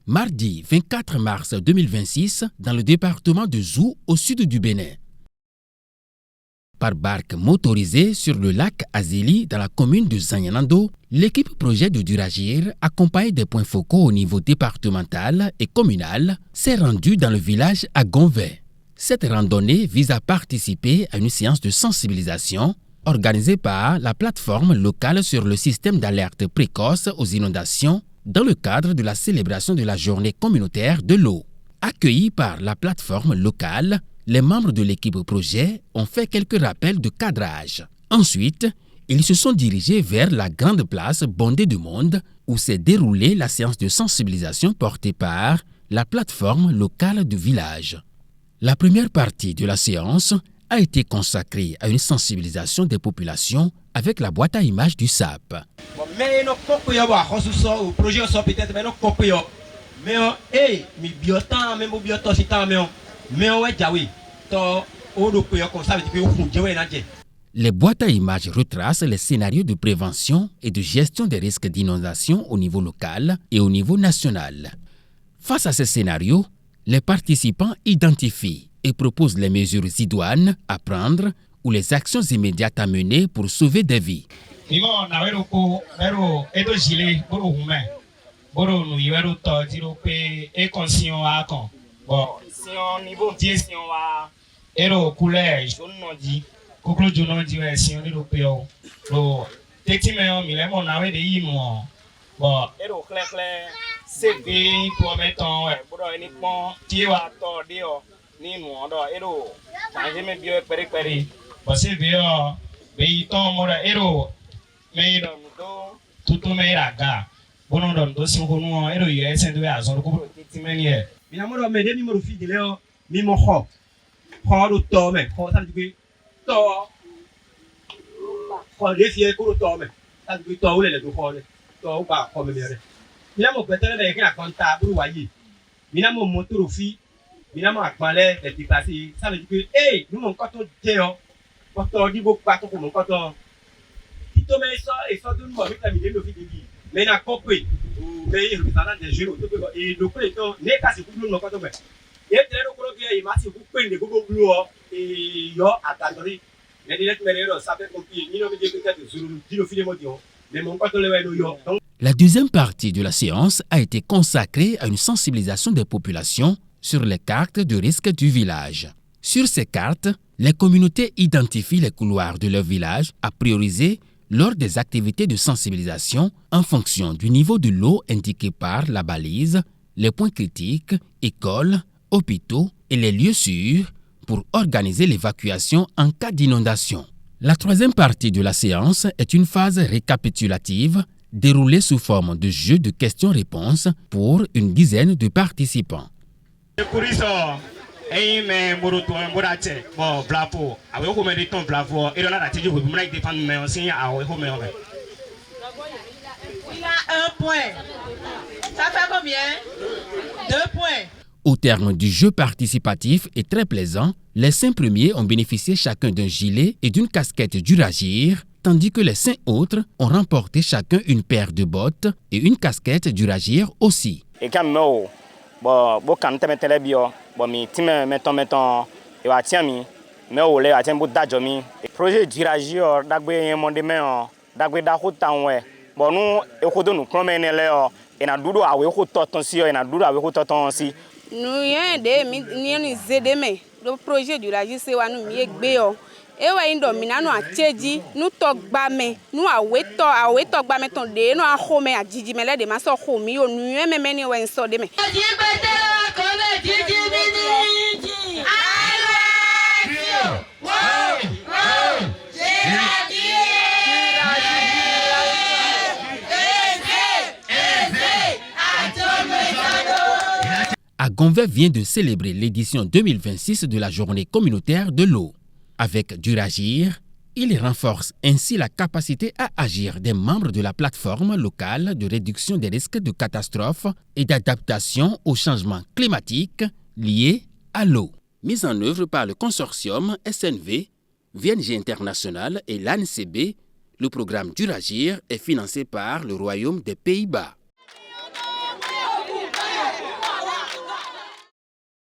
Mardi 24 mars 2026, dans le département de Zou, au sud du Bénin. Par barque motorisée sur le lac Azéli, dans la commune de Zanyanando, l'équipe projet de Duragir, accompagnée des points focaux au niveau départemental et communal, s'est rendue dans le village à Gonvey. Cette randonnée vise à participer à une séance de sensibilisation organisée par la plateforme locale sur le système d'alerte précoce aux inondations dans le cadre de la célébration de la journée communautaire de l'eau. Accueillis par la plateforme locale, les membres de l'équipe projet ont fait quelques rappels de cadrage. Ensuite, ils se sont dirigés vers la grande place bondée de monde où s'est déroulée la séance de sensibilisation portée par la plateforme locale du village. La première partie de la séance a été consacrée à une sensibilisation des populations avec la boîte à images du SAP. Les boîtes à images retracent les scénarios de prévention et de gestion des risques d'inondation au niveau local et au niveau national. Face à ces scénarios, les participants identifient et proposent les mesures idoines à prendre ou les actions immédiates à mener pour sauver des vies. La deuxième partie de la séance a été consacrée à une sensibilisation des populations sur les cartes de risque du village. Sur ces cartes, les communautés identifient les couloirs de leur village à prioriser lors des activités de sensibilisation en fonction du niveau de l'eau indiqué par la balise, les points critiques, écoles, hôpitaux et les lieux sûrs pour organiser l'évacuation en cas d'inondation. La troisième partie de la séance est une phase récapitulative déroulée sous forme de jeu de questions-réponses pour une dizaine de participants. Ça fait combien? 2 points. Au terme du jeu participatif et très plaisant, les 5 premiers ont bénéficié chacun d'un gilet et d'une casquette Duragir, tandis que les 5 autres ont remporté chacun une paire de bottes et une casquette Duragir aussi. Le projet du Duragir c'est wa nous mieux gbé e wa indo minano acheji nous togba me nous aweto gba me ton de no a home a jiji mele de maso homi o nu me ni wen so de me Gonvey vient de célébrer l'édition 2026 de la journée communautaire de l'eau. Avec Duragir, il renforce ainsi la capacité à agir des membres de la plateforme locale de réduction des risques de catastrophes et d'adaptation au changement climatique liés à l'eau. Mise en œuvre par le consortium SNV, VNG International et l'ANCB, le programme Duragir est financé par le Royaume des Pays-Bas.